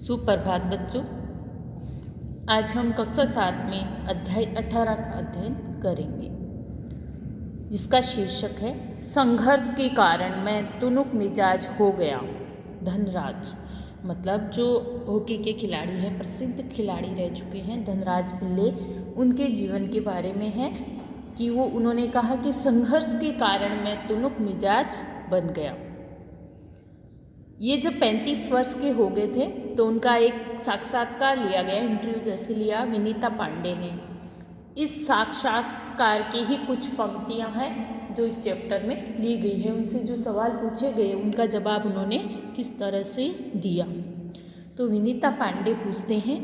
सुप्रभात बच्चों। आज हम कक्षा 7 में अध्याय 18 का अध्ययन करेंगे, जिसका शीर्षक है संघर्ष के कारण मैं तुनुक मिजाज हो गया। धनराज मतलब जो हॉकी के खिलाड़ी हैं, प्रसिद्ध खिलाड़ी रह चुके हैं धनराज पिल्ले, उनके जीवन के बारे में है कि उन्होंने कहा कि संघर्ष के कारण मैं तुनुक मिजाज बन गया। ये जब 35 वर्ष के हो गए थे तो उनका एक साक्षात्कार लिया गया, इंटरव्यू जैसे लिया विनीता पांडे ने। इस साक्षात्कार की ही कुछ पंक्तियां हैं जो इस चैप्टर में ली गई है। उनसे जो सवाल पूछे गए उनका जवाब उन्होंने किस तरह से दिया। तो विनीता पांडे पूछते हैं,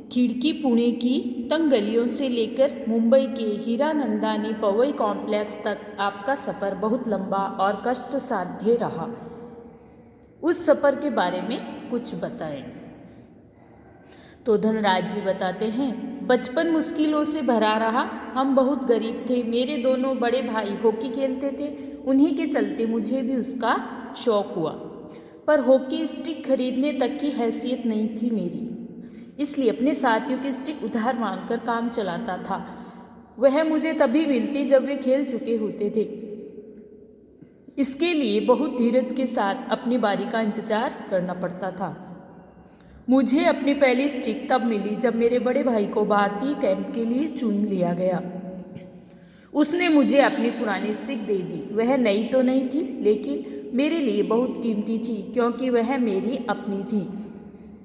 खिड़की पुणे की तंग गलियों से लेकर मुंबई के हीरानंदानी पवई कॉम्प्लेक्स तक आपका सफ़र बहुत लंबा और कष्टसाध्य रहा। उस सफ़र के बारे में कुछ बताएं। तो धनराज जी बताते हैं, बचपन मुश्किलों से भरा रहा। हम बहुत गरीब थे। मेरे दोनों बड़े भाई हॉकी खेलते थे, उन्हीं के चलते मुझे भी उसका शौक़ हुआ, पर हॉकी स्टिक खरीदने तक की हैसियत नहीं थी मेरी, इसलिए अपने साथियों की स्टिक उधार मांगकर काम चलाता था। वह मुझे तभी मिलती जब वे खेल चुके होते थे। इसके लिए बहुत धीरज के साथ अपनी बारी का इंतज़ार करना पड़ता था। मुझे अपनी पहली स्टिक तब मिली जब मेरे बड़े भाई को भारतीय कैंप के लिए चुन लिया गया। उसने मुझे अपनी पुरानी स्टिक दे दी। वह नई तो नहीं थी, लेकिन मेरे लिए बहुत कीमती थी क्योंकि वह मेरी अपनी थी।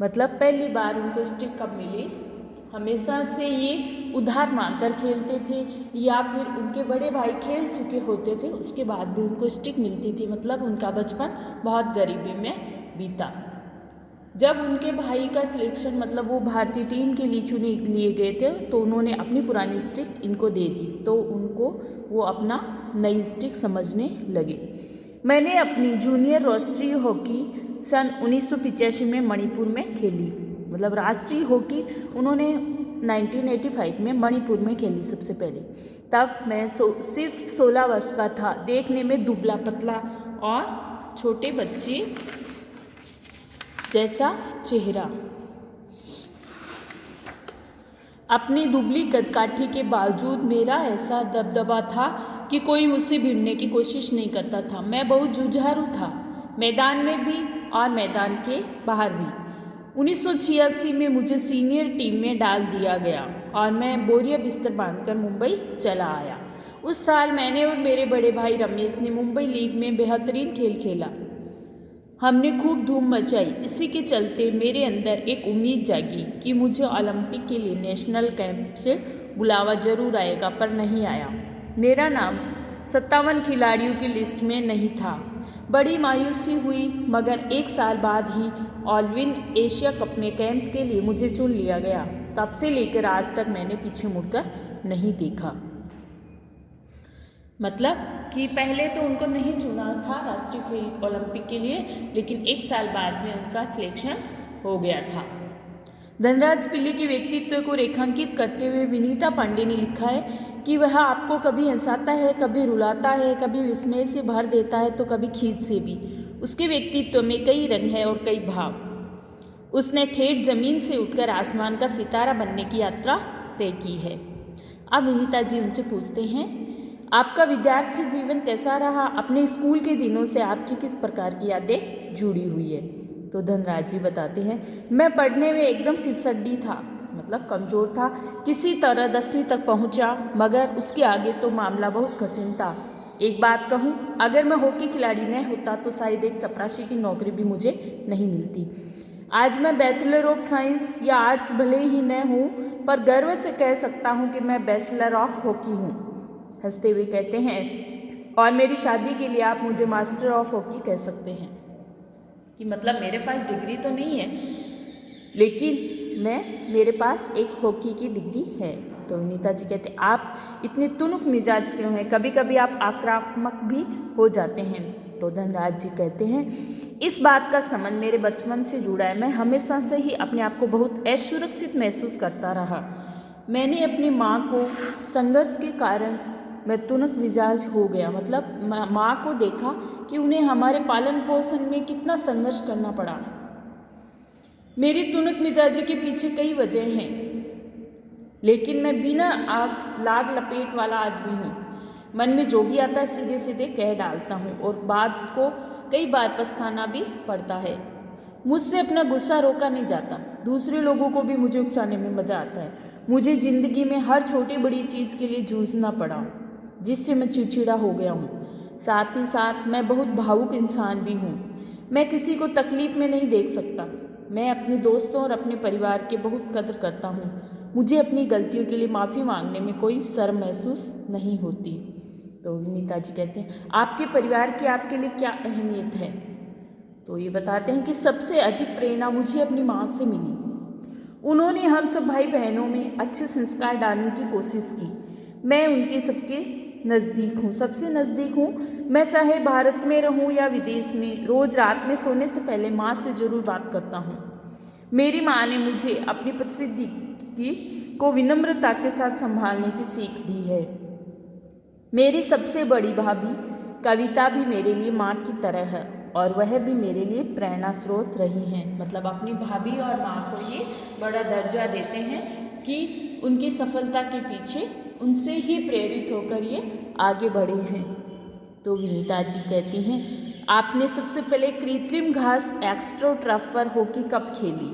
मतलब पहली बार उनको स्टिक कब मिली? हमेशा से ये उधार मांगकर खेलते थे या फिर उनके बड़े भाई खेल चुके होते थे, उसके बाद भी उनको स्टिक मिलती थी। मतलब उनका बचपन बहुत गरीबी में बीता। जब उनके भाई का सिलेक्शन मतलब वो भारतीय टीम के लिए चुने लिए गए थे तो उन्होंने अपनी पुरानी स्टिक इनको दे दी, तो उनको वो अपना नई स्टिक समझने लगे। मैंने अपनी जूनियर राष्ट्रीय हॉकी सन 1985 में मणिपुर में खेली। मतलब राष्ट्रीय हॉकी उन्होंने 1985 में मणिपुर में खेली सबसे पहले। तब मैं सिर्फ 16 वर्ष का था। देखने में दुबला पतला और छोटे बच्चे जैसा चेहरा। अपनी दुबली कदकाठी के बावजूद मेरा ऐसा दबदबा था कि कोई मुझसे भिड़ने की कोशिश नहीं करता था। मैं बहुत जुझारू था, मैदान में भी और मैदान के बाहर भी। 1986 में मुझे सीनियर टीम में डाल दिया गया और मैं बोरिया बिस्तर बांधकर मुंबई चला आया। उस साल मैंने और मेरे बड़े भाई रमेश ने मुंबई लीग में बेहतरीन खेल खेला। हमने खूब धूम मचाई। इसी के चलते मेरे अंदर एक उम्मीद जागी कि मुझे ओलंपिक के लिए नेशनल कैंप से बुलावा जरूर आएगा, पर नहीं आया। मेरा नाम 57 खिलाड़ियों की लिस्ट में नहीं था। बड़ी मायूसी हुई, मगर एक साल बाद ही ऑलविन एशिया कप में कैंप के लिए मुझे चुन लिया गया। तब से लेकर आज तक मैंने पीछे मुड़कर नहीं देखा। मतलब कि पहले तो उनको नहीं चुना था राष्ट्रीय खेल ओलंपिक के लिए, लेकिन एक साल बाद में उनका सिलेक्शन हो गया था। धनराज पिल्ले के व्यक्तित्व को रेखांकित करते हुए विनीता पांडे ने लिखा है कि वह आपको कभी हंसाता है, कभी रुलाता है, कभी विस्मय से भर देता है तो कभी खींच से भी। उसके व्यक्तित्व में कई रंग हैं और कई भाव। उसने ठेठ जमीन से उठकर आसमान का सितारा बनने की यात्रा तय की है। अब विनीता जी उनसे पूछते हैं, आपका विद्यार्थी जीवन कैसा रहा? अपने स्कूल के दिनों से आपकी किस प्रकार की यादें जुड़ी हुई है? तो धनराज जी बताते हैं, मैं पढ़ने में एकदम फिसड्डी था, मतलब कमज़ोर था। किसी तरह 10वीं तक पहुंचा, मगर उसके आगे तो मामला बहुत कठिन था। एक बात कहूं, अगर मैं हॉकी खिलाड़ी न होता तो शायद एक चपरासी की नौकरी भी मुझे नहीं मिलती। आज मैं बैचलर ऑफ साइंस या आर्ट्स भले ही न हूँ, पर गर्व से कह सकता हूँ कि मैं बैचलर ऑफ हॉकी हूँ। हंसते हुए कहते हैं, और मेरी शादी के लिए आप मुझे मास्टर ऑफ हॉकी कह सकते हैं। कि मतलब मेरे पास डिग्री तो नहीं है, लेकिन मेरे पास एक हॉकी की डिग्री है। तो विनीता जी कहते, आप इतने तुनुक मिजाज क्यों हैं? कभी कभी आप आक्रामक भी हो जाते हैं। तो धनराज जी कहते हैं, इस बात का संबंध मेरे बचपन से जुड़ा है। मैं हमेशा से ही अपने आप को बहुत असुरक्षित महसूस करता रहा। मैंने अपनी माँ को संघर्ष के कारण मैं तुनक मिजाज हो गया। मतलब माँ को देखा कि उन्हें हमारे पालन पोषण में कितना संघर्ष करना पड़ा। मेरी तुनक मिजाजी के पीछे कई वजह हैं, लेकिन मैं बिना लाग लपेट वाला आदमी हूँ। मन में जो भी आता है सीधे सीधे कह डालता हूँ और बात को कई बार पछताना भी पड़ता है। मुझसे अपना गुस्सा रोका नहीं जाता। दूसरे लोगों को भी मुझे उकसाने में मज़ा आता है। मुझे ज़िंदगी में हर छोटी बड़ी चीज़ के लिए जूझना पड़ा, जिससे मैं चिड़चिड़ा हो गया हूँ। साथ ही साथ मैं बहुत भावुक इंसान भी हूँ। मैं किसी को तकलीफ में नहीं देख सकता। मैं अपने दोस्तों और अपने परिवार के बहुत कदर करता हूँ। मुझे अपनी गलतियों के लिए माफ़ी मांगने में कोई शर्म महसूस नहीं होती। तो विनीता जी कहते हैं, आपके परिवार की आपके लिए क्या अहमियत है? तो ये बताते हैं कि सबसे अधिक प्रेरणा मुझे अपनी माँ से मिली। उन्होंने हम सब भाई बहनों में अच्छे संस्कार डालने की कोशिश की। मैं उनके सबके नज़दीक हूँ, सबसे नज़दीक हूँ। मैं चाहे भारत में रहूँ या विदेश में, रोज़ रात में सोने से पहले माँ से ज़रूर बात करता हूँ। मेरी माँ ने मुझे अपनी प्रसिद्धि को विनम्रता के साथ संभालने की सीख दी है। मेरी सबसे बड़ी भाभी कविता भी मेरे लिए माँ की तरह है और वह भी मेरे लिए प्रेरणा स्रोत रही हैं। मतलब अपनी भाभी और माँ को ये बड़ा दर्जा देते हैं कि उनकी सफलता के पीछे उनसे ही प्रेरित होकर ये आगे बढ़े हैं। तो विनीता जी कहती हैं, आपने सबसे पहले कृत्रिम घास एक्स्ट्रोटर्फ पर हॉकी कब खेली?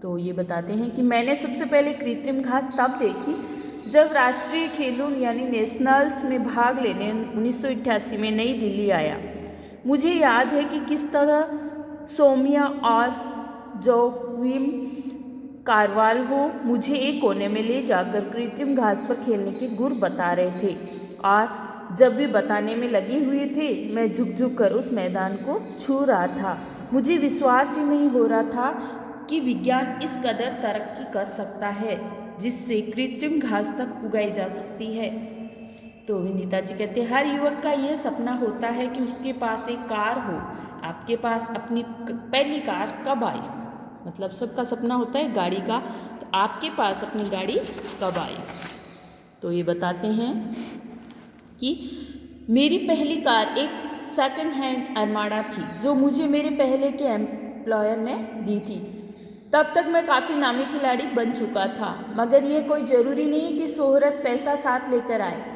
तो ये बताते हैं कि मैंने सबसे पहले कृत्रिम घास तब देखी जब राष्ट्रीय खेलों यानी नेशनल्स में भाग लेने 1988 में नई दिल्ली आया। मुझे याद है कि किस तरह सौम्या और जोक्विम कारवाल्हो मुझे एक कोने में ले जाकर कृत्रिम घास पर खेलने के गुर बता रहे थे और जब भी बताने में लगे हुए थे मैं झुक झुक कर उस मैदान को छू रहा था। मुझे विश्वास ही नहीं हो रहा था कि विज्ञान इस कदर तरक्की कर सकता है जिससे कृत्रिम घास तक उगाई जा सकती है। तो विनीता जी कहते हैं, हर युवक का यह सपना होता है कि उसके पास एक कार हो। आपके पास अपनी पहली कार कब आई? मतलब सबका सपना होता है गाड़ी का, तो आपके पास अपनी गाड़ी कब आई? तो ये बताते हैं कि मेरी पहली कार एक सेकंड हैंड अरमाडा थी जो मुझे मेरे पहले के एम्प्लॉयर ने दी थी। तब तक मैं काफ़ी नामी खिलाड़ी बन चुका था, मगर यह कोई ज़रूरी नहीं कि शोहरत पैसा साथ लेकर आए।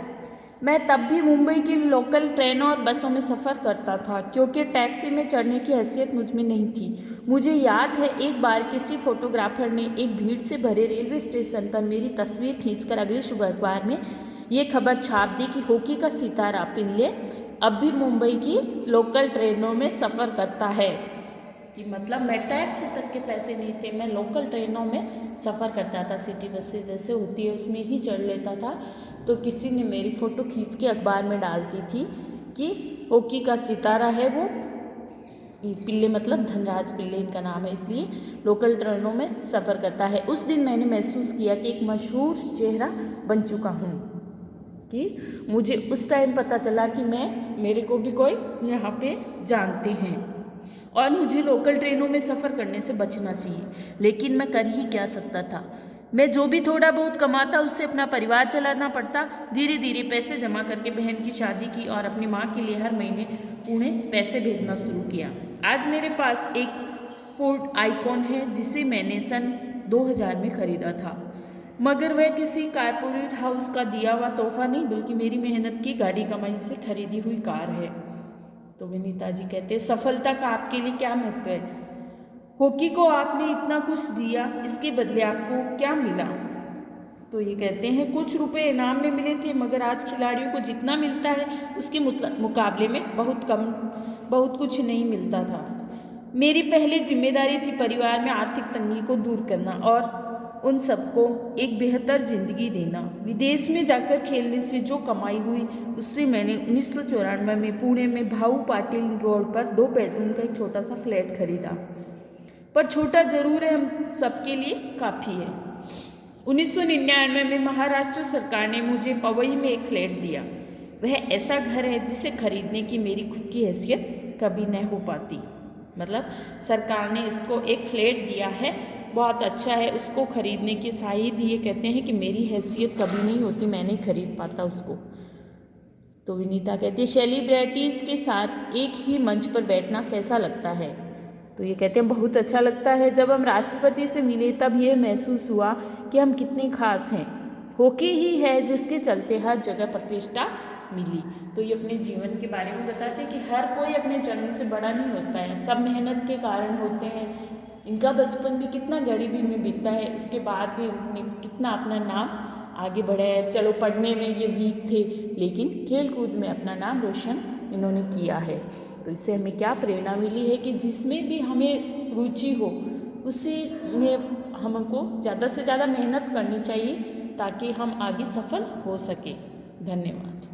मैं तब भी मुंबई की लोकल ट्रेनों और बसों में सफ़र करता था क्योंकि टैक्सी में चढ़ने की हैसियत मुझ में नहीं थी। मुझे याद है एक बार किसी फोटोग्राफर ने एक भीड़ से भरे रेलवे स्टेशन पर मेरी तस्वीर खींचकर अगले शुभ अखबार में ये खबर छाप दी कि हॉकी का सितारा पिल्ले अब भी मुंबई की लोकल ट्रेनों में सफ़र करता है। कि मतलब मैं टैक्सी तक के पैसे नहीं थे, मैं लोकल ट्रेनों में सफ़र करता था। सिटी बसें जैसे होती है उसमें ही चढ़ लेता था। तो किसी ने मेरी फ़ोटो खींच के अखबार में डाल दी थी कि हॉकी का सितारा है वो पिल्ले, मतलब धनराज पिल्ले इनका नाम है, इसलिए लोकल ट्रेनों में सफ़र करता है। उस दिन मैंने महसूस किया कि एक मशहूर चेहरा बन चुका हूँ, कि मुझे उस टाइम पता चला कि मेरे को भी कोई यहाँ पे जानते हैं और मुझे लोकल ट्रेनों में सफ़र करने से बचना चाहिए। लेकिन मैं कर ही क्या सकता था। मैं जो भी थोड़ा बहुत कमाता उससे अपना परिवार चलाना पड़ता। धीरे धीरे पैसे जमा करके बहन की शादी की और अपनी माँ के लिए हर महीने उन्हें पैसे भेजना शुरू किया। आज मेरे पास एक फोर्ड आइकॉन है जिसे मैंने सन 2000 में ख़रीदा था, मगर वह किसी कारपोरेट हाउस का दिया हुआ तोहफा नहीं बल्कि मेरी मेहनत की गाड़ी कमाई से खरीदी हुई कार है। तो विनीता जी कहते हैं, सफलता का आपके लिए क्या महत्व है? हॉकी को आपने इतना कुछ दिया, इसके बदले आपको क्या मिला? तो ये कहते हैं, कुछ रुपए इनाम में मिले थे, मगर आज खिलाड़ियों को जितना मिलता है उसके मुकाबले में बहुत कुछ नहीं मिलता था। मेरी पहली जिम्मेदारी थी परिवार में आर्थिक तंगी को दूर करना और उन सबको एक बेहतर ज़िंदगी देना। विदेश में जाकर खेलने से जो कमाई हुई उससे मैंने 1994 में पुणे में भाऊ पाटिल रोड पर 2 बेडरूम का एक छोटा सा फ्लैट खरीदा। पर छोटा जरूर है, हम सबके लिए काफ़ी है। 1999 में महाराष्ट्र सरकार ने मुझे पवई में एक फ्लैट दिया। वह ऐसा घर है जिसे खरीदने की मेरी खुद की हैसियत कभी न हो पाती। मतलब सरकार ने इसको एक फ्लैट दिया है, बहुत अच्छा है, उसको खरीदने की शायद ये कहते हैं कि मेरी हैसियत कभी नहीं होती, मैं नहीं खरीद पाता उसको। तो विनीता कहती है, सेलिब्रिटीज़ के साथ एक ही मंच पर बैठना कैसा लगता है? तो ये कहते हैं बहुत अच्छा लगता है जब हम राष्ट्रपति से मिले तब ये महसूस हुआ कि हम कितने खास हैं। हॉकी ही है जिसके चलते हर जगह प्रतिष्ठा मिली। तो ये अपने जीवन के बारे में बताते हैं कि हर कोई अपने जन्म से बड़ा नहीं होता है, सब मेहनत के कारण होते हैं। इनका बचपन भी कितना गरीबी में बीता है, उसके बाद भी उन्होंने कितना अपना नाम आगे बढ़ाया है। चलो पढ़ने में ये वीक थे लेकिन खेल कूद में अपना नाम रोशन इन्होंने किया है। तो इससे हमें क्या प्रेरणा मिली है कि जिसमें भी हमें रुचि हो उसी में हमको ज़्यादा से ज़्यादा मेहनत करनी चाहिए ताकि हम आगे सफल हो सके। धन्यवाद।